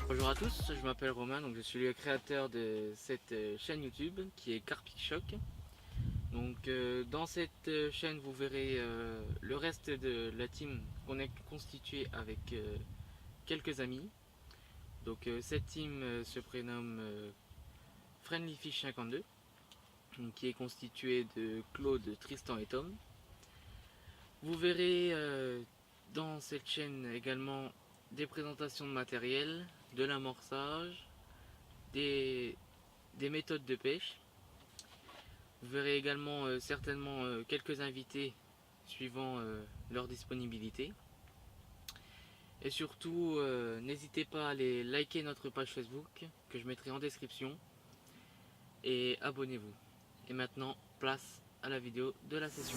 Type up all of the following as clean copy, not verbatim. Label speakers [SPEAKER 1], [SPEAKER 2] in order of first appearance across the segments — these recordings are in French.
[SPEAKER 1] Bonjour à tous, je m'appelle Romain, donc je suis le créateur de cette chaîne YouTube qui est Carpic Shock. Donc dans cette chaîne vous verrez le reste de la team qu'on est constitué avec quelques amis. Donc cette team se prénomme Friendly Fish 52, donc, qui est constituée de Claude, Tristan et Tom. Vous verrez dans cette chaîne également des présentations de matériel, de l'amorçage, des méthodes de pêche. Vous verrez également certainement quelques invités suivant leur disponibilité. Et surtout, n'hésitez pas à aller liker notre page Facebook que je mettrai en description. Et abonnez-vous. Et maintenant, place à la vidéo de la session.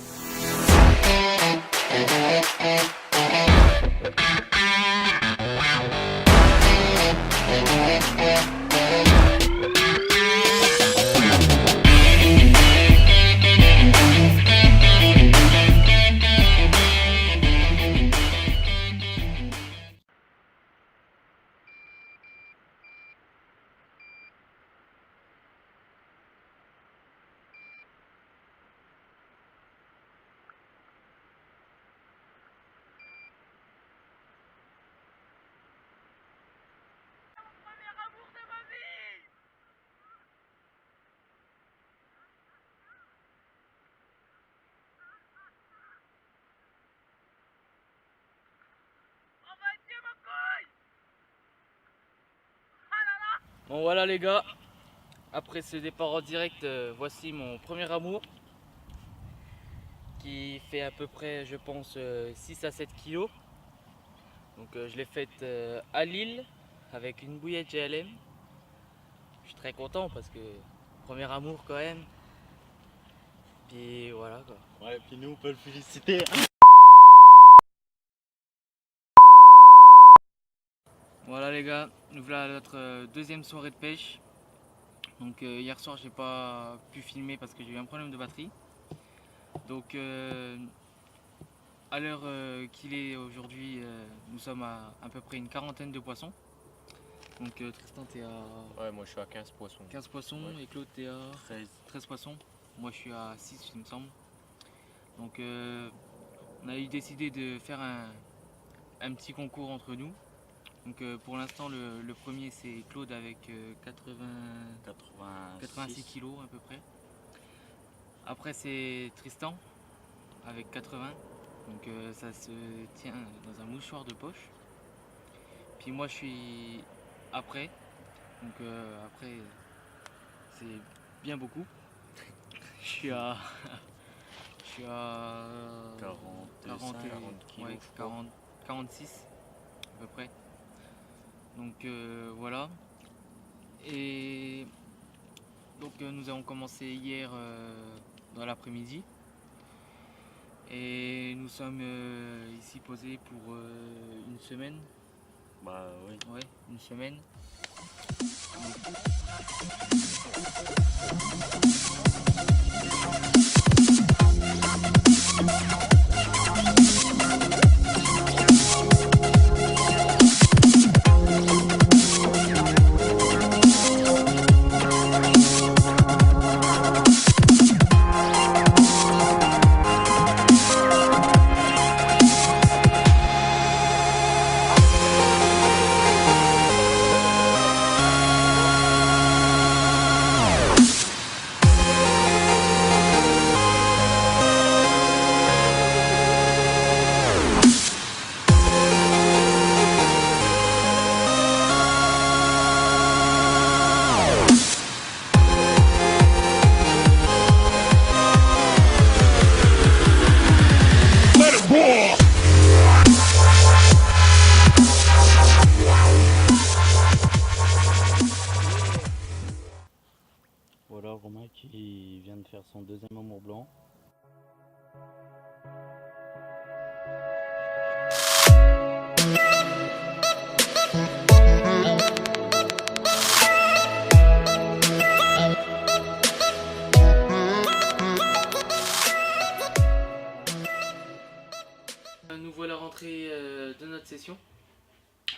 [SPEAKER 1] Bon voilà les gars, après ce départ en direct, voici mon premier amour qui fait à peu près je pense 6 à 7 kilos. Donc je l'ai faite à Lille avec une bouillette GLM. Je suis très content parce que premier amour quand même. Puis voilà quoi.
[SPEAKER 2] Ouais, puis nous on peut le féliciter.
[SPEAKER 1] Voilà les gars, nous voilà à notre deuxième soirée de pêche. Donc hier soir j'ai pas pu filmer parce que j'ai eu un problème de batterie. Donc à l'heure qu'il est aujourd'hui, nous sommes à peu près une quarantaine de poissons. Donc Tristan t'es à...
[SPEAKER 2] Ouais, moi je suis à 15 poissons.
[SPEAKER 1] 15 poissons ouais. Et Claude t'es à 13 poissons. Moi je suis à 6 il me semble. Donc on a eu décidé de faire un petit concours entre nous. Donc pour l'instant le premier c'est Claude avec 86 kg à peu près. Après c'est Tristan avec 80. Donc ça se tient dans un mouchoir de poche. Puis moi je suis après. Donc après c'est bien beaucoup. Je suis à 46 à peu près. Donc voilà. Et donc nous avons commencé hier dans l'après-midi. Et nous sommes ici posés pour une semaine.
[SPEAKER 2] Bah oui.
[SPEAKER 1] Ouais, une semaine.
[SPEAKER 2] Voilà Romain qui vient de faire son deuxième amour blanc.
[SPEAKER 1] session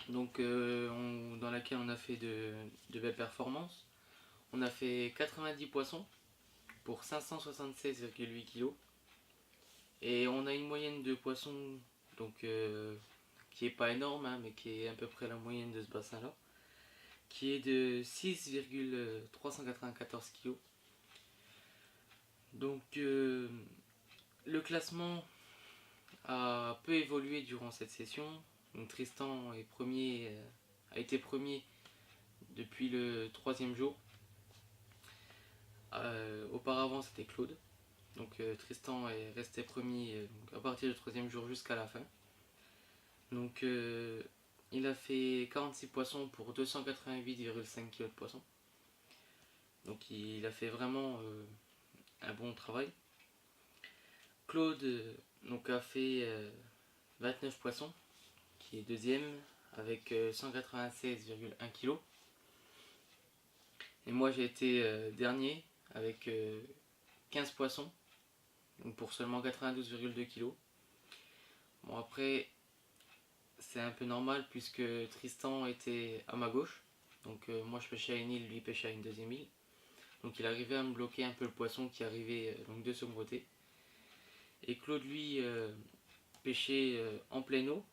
[SPEAKER 1] donc, dans laquelle on a fait de belles performances. On a fait 90 poissons pour 576,8 kg. Et on a une moyenne de poissons donc, qui est pas énorme, hein, mais qui est à peu près la moyenne de ce bassin-là, qui est de 6,394 kg. Donc le classement a peu évolué durant cette session. Donc Tristan est premier, a été premier depuis le 3e jour. Auparavant c'était Claude. Donc Tristan est resté premier à partir du 3e jour jusqu'à la fin. Donc il a fait 46 poissons pour 288,5 kg de poissons. Donc il a fait vraiment un bon travail. Claude donc, a fait 29 poissons, qui est deuxième avec 196,1 kg. Et moi j'ai été dernier avec 15 poissons, donc pour seulement 92,2 kg. Bon, après c'est un peu normal puisque Tristan était à ma gauche, donc moi je pêchais à une île, lui pêchait à une deuxième île. Donc il arrivait à me bloquer un peu le poisson qui arrivait donc de son côté. Et Claude lui pêchait en pleine eau,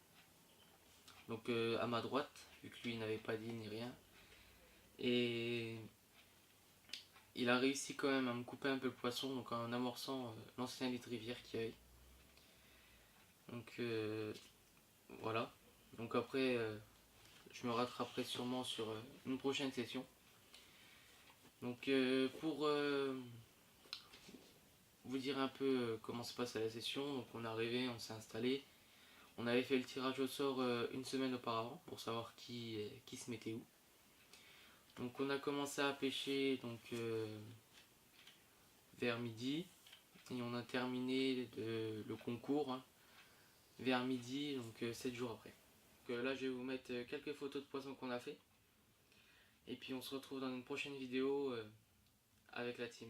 [SPEAKER 1] donc à ma droite, vu que lui n'avait pas d'île ni rien. Et il a réussi quand même à me couper un peu le poisson, donc en amorçant l'ancien lit de rivière qu'il y avait. Donc voilà. Donc après je me rattraperai sûrement sur une prochaine session. Donc pour vous dire un peu comment se passe la session, donc on est arrivé, on s'est installé. On avait fait le tirage au sort une semaine auparavant pour savoir qui se mettait où. Donc on a commencé à pêcher donc, vers midi et on a terminé le concours vers midi, donc 7 jours après. Donc, là je vais vous mettre quelques photos de poissons qu'on a fait. Et puis on se retrouve dans une prochaine vidéo avec la team.